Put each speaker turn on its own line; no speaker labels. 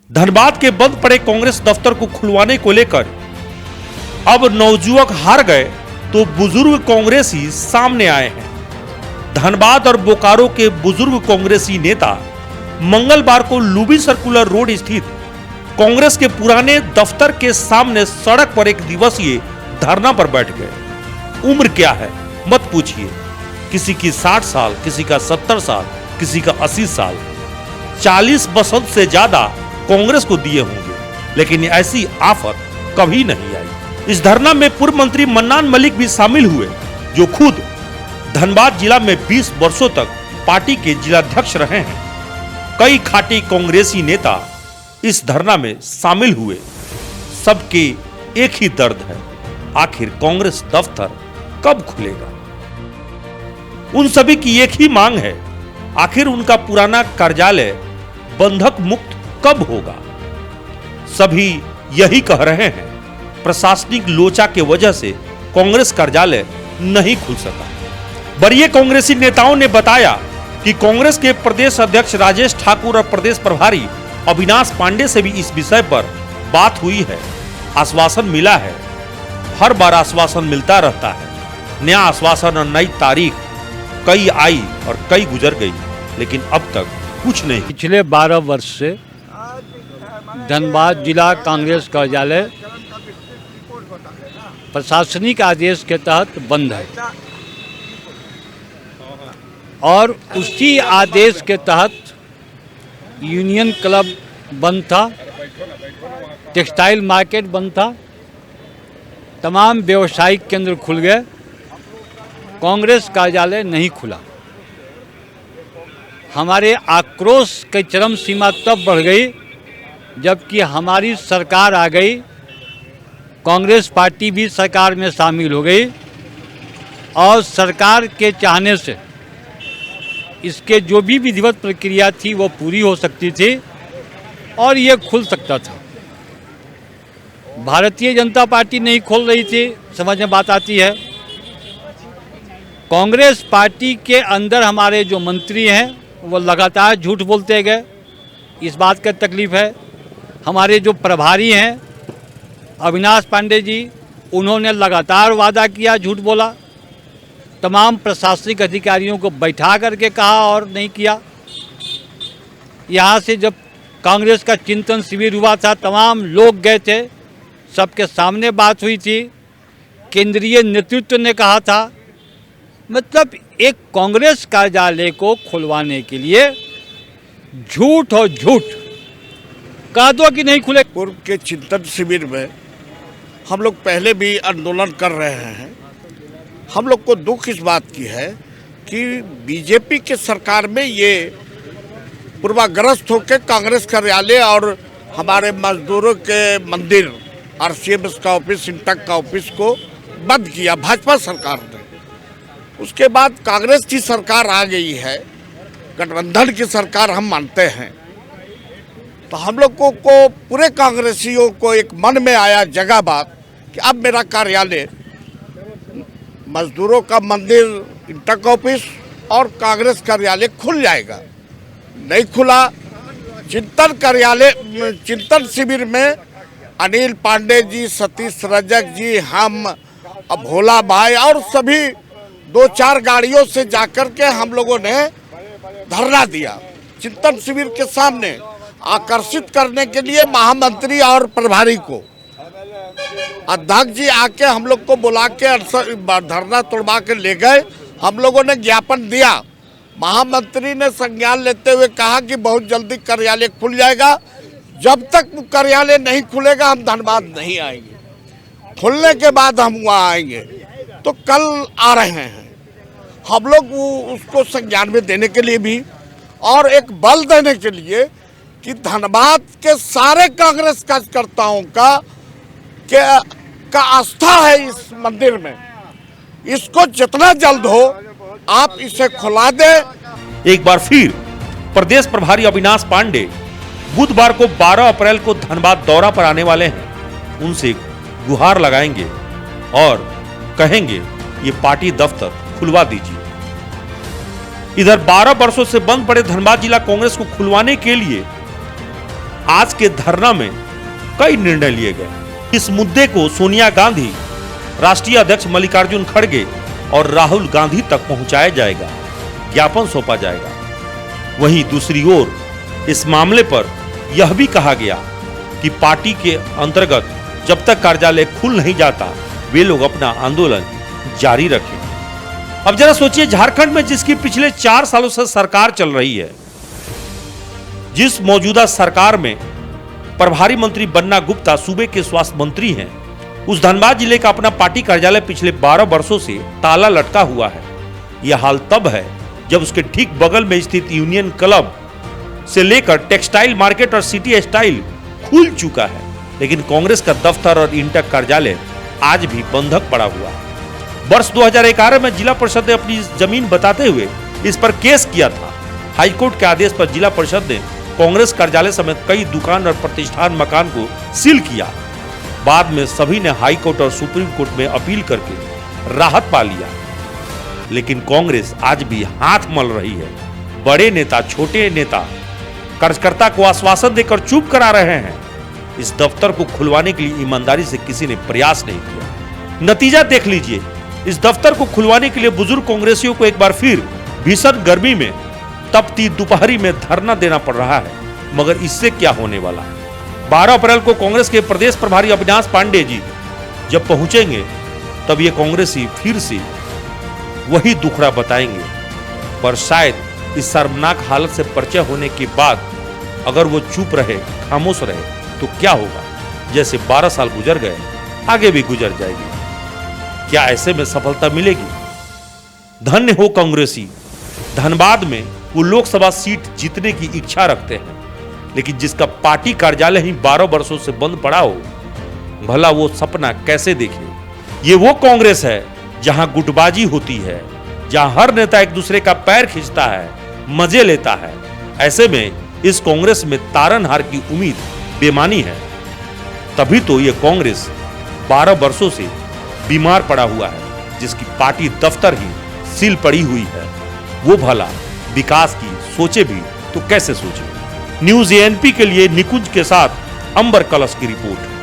धनबाद के बंद पड़े कांग्रेस दफ्तर को खुलवाने को लेकर अब नवजुवक हार गए तो बुजुर्ग कांग्रेसी सामने आए हैं। धनबाद और बोकारो के बुजुर्ग कांग्रेसी नेता मंगलवार को लुबी सर्कुलर रोड स्थित कांग्रेस के पुराने दफ्तर के सामने सड़क पर एक दिवसीय धरना पर बैठ गए। उम्र क्या है मत पूछिए, किसी की 60 साल, किसी का 70 साल, किसी का 80 साल, 40 बसंत से ज्यादा कांग्रेस को दिए होंगे, लेकिन ऐसी आफत कभी नहीं आई। इस धरना में पूर्व मंत्री मन्नान मलिक भी शामिल हुए, जो खुद धनबाद जिला में 20 वर्षों तक पार्टी के जिलाध्यक्ष रहे हैं। कई खाटी कांग्रेसी नेता इस धरना में शामिल हुए। सबके एक ही दर्द है, आखिर कांग्रेस दफ्तर कब खुलेगा। उन सभी की एक ही मांग है, आखिर उनका पुराना कार्यालय बंधक मुक्त कब होगा। सभी यही कह रहे हैं, प्रशासनिक लोचा के वजह से कांग्रेस कार्यालय नहीं खुल सका। वरीय कांग्रेसी नेताओं ने बताया कि कांग्रेस के प्रदेश अध्यक्ष राजेश ठाकुर और प्रदेश प्रभारी अविनाश पांडे से भी इस विषय पर बात हुई है। आश्वासन मिला है, हर बार आश्वासन मिलता रहता है, नया आश्वासन और नई तारीख कई आई और कई गुजर गई, लेकिन अब तक कुछ नहीं।
पिछले 12 वर्ष से धनबाद जिला कांग्रेस कार्यालय प्रशासनिक आदेश के तहत बंद है और उसी आदेश के तहत यूनियन क्लब बंद था, टेक्सटाइल मार्केट बंद था, तमाम व्यवसायिक केंद्र खुल गए, कांग्रेस कार्यालय नहीं खुला। हमारे आक्रोश की चरम सीमा तब बढ़ गई जबकि हमारी सरकार आ गई, कांग्रेस पार्टी भी सरकार में शामिल हो गई और सरकार के चाहने से इसके जो भी विधिवत प्रक्रिया थी वो पूरी हो सकती थी और ये खुल सकता था। भारतीय जनता पार्टी नहीं खोल रही थी, समझ में बात आती है। कांग्रेस पार्टी के अंदर हमारे जो मंत्री हैं वो लगातार झूठ बोलते गए, इस बात का तकलीफ है। हमारे जो प्रभारी हैं अविनाश पांडे जी, उन्होंने लगातार वादा किया, झूठ बोला, तमाम प्रशासनिक अधिकारियों को बैठा करके कहा और नहीं किया। यहाँ से जब कांग्रेस का चिंतन शिविर हुआ था, तमाम लोग गए थे, सबके सामने बात हुई थी, केंद्रीय नेतृत्व ने कहा था। मतलब एक कांग्रेस कार्यालय को खुलवाने के लिए झूठ और झूठ कह दो कि नहीं खुले।
पूर्व के चिंतन शिविर में हम लोग पहले भी आंदोलन कर रहे हैं। हम लोग को दुख इस बात की है कि बीजेपी के सरकार में ये पूर्वाग्रस्त होकर कांग्रेस कार्यालय और हमारे मजदूरों के मंदिर RCMS का ऑफिस, इंटक का ऑफिस को बंद किया भाजपा सरकार ने। उसके बाद कांग्रेस की सरकार आ गई है, गठबंधन की सरकार हम मानते हैं। तो हम लोग को पूरे कांग्रेसियों को एक मन में आया जगह बात कि अब मेरा कार्यालय, मजदूरों का मंदिर, इंटक ऑफिस और कांग्रेस कार्यालय खुल जाएगा। नहीं खुला। चिंतन शिविर में अनिल पांडे जी, सतीश रजक जी, हम, भोला भाई और सभी 2-4 गाड़ियों से जाकर के हम लोगों ने धरना दिया चिंतन शिविर के सामने, आकर्षित करने के लिए महामंत्री और प्रभारी को। अध्यक्ष जी आके हम लोग को बुला के धरना तोड़वा के ले गए। हम लोगों ने ज्ञापन दिया, महामंत्री ने संज्ञान लेते हुए कहा कि बहुत जल्दी कार्यालय खुल जाएगा। जब तक कार्यालय नहीं खुलेगा हम धनबाद नहीं आएंगे। खुलने के बाद हम वहाँ आएंगे। तो कल आ रहे हैं हम लोग उसको संज्ञान में देने के लिए भी और एक बल देने के लिए कि धनबाद के सारे कांग्रेस कार्यकर्ताओं का आस्था है इस मंदिर में। इसको जितना जल्द हो आप इसे खुला दें।
एक बार फिर प्रदेश प्रभारी अविनाश पांडे बुधवार को 12 अप्रैल को धनबाद दौरा पर आने वाले हैं। उनसे गुहार लगाएंगे और कहेंगे ये पार्टी दफ्तर खुलवा दीजिए। इधर 12 वर्षों से बंद पड़े धनबाद जिला कांग्रेस को खुलवाने के लिए आज के धरना में कई निर्णय लिए गए। इस मुद्दे को सोनिया गांधी, राष्ट्रीय अध्यक्ष मल्लिकार्जुन खड़गे और राहुल गांधी तक पहुंचाया जाएगा, ज्ञापन सौंपा जाएगा। वहीं दूसरी ओर इस मामले पर यह भी कहा गया कि पार्टी के अंतर्गत जब तक कार्यालय खुल नहीं जाता वे लोग अपना आंदोलन जारी रखें। अब जरा सोचिए, झारखंड में जिसकी पिछले 4 सालों से सरकार चल रही है, जिस मौजूदा सरकार में प्रभारी मंत्री बन्ना गुप्ता सूबे के स्वास्थ्य मंत्री हैं, उस धनबाद जिले का अपना पार्टी कार्यालय पिछले 12 वर्षों से ताला लटका हुआ है। यह हाल तब है जब उसके ठीक बगल में स्थित यूनियन क्लब से लेकर टेक्सटाइल मार्केट और सिटी स्टाइल खुल चुका है, लेकिन कांग्रेस का दफ्तर और इंटक कार्यालय आज भी बंधक पड़ा हुआ है। वर्ष 2011 में जिला परिषद ने अपनी जमीन बताते हुए इस पर केस किया था। हाईकोर्ट के आदेश पर जिला परिषद ने कांग्रेस कार्यालय समेत कई दुकान और प्रतिष्ठान मकान को सील किया। बाद में सभी ने हाईकोर्ट और सुप्रीम कोर्ट में अपील करके राहत पा लिया, लेकिन कांग्रेस आज भी हाथ मल रही है। बड़े नेता, छोटे नेता कार्यकर्ता को आश्वासन देकर चुप करा रहे हैं। इस दफ्तर को खुलवाने के लिए ईमानदारी से किसी ने प्रयास नहीं किया। नतीजा देख लीजिए, इस दफ्तर को खुलवाने के लिए बुजुर्ग कांग्रेसियों को एक बार फिर भीषण गर्मी में तपती दोपहरी में धरना देना पड़ रहा है। मगर इससे क्या होने वाला है? 12 अप्रैल को कांग्रेस के प्रदेश प्रभारी अविनाश पांडे जी जब पहुंचेंगे तब ये कांग्रेसी फिर से वही दुखड़ा बताएंगे। पर शायद इस शर्मनाक हालत से परिचय होने के बाद अगर वो चुप रहे, खामोश रहे तो क्या होगा? जैसे 12 साल गुजर गए, आगे भी गुजर जाएगी। क्या ऐसे में सफलता मिलेगी? धन्य हो कांग्रेसी। धनबाद में वो लोकसभा सीट जीतने की इच्छा रखते हैं, लेकिन जिसका पार्टी कार्यालय ही 12 वर्षों से बंद पड़ा हो, भला वो सपना कैसे देखे? ये वो कांग्रेस है जहां गुटबाजी होती है, जहां हर नेता एक दूसरे का पैर खींचता है, मजे लेता है। ऐसे में इस कांग्रेस में तारनहार की उम्मीद बेमानी है। तभी तो ये कांग्रेस 12 वर्षों से बीमार पड़ा हुआ है, जिसकी पार्टी दफ्तर ही सील पड़ी हुई है। वो भला विकास की सोचे भी तो कैसे सोचे? न्यूज़ एएनपी के लिए निकुंज के साथ अंबर कलश की रिपोर्ट।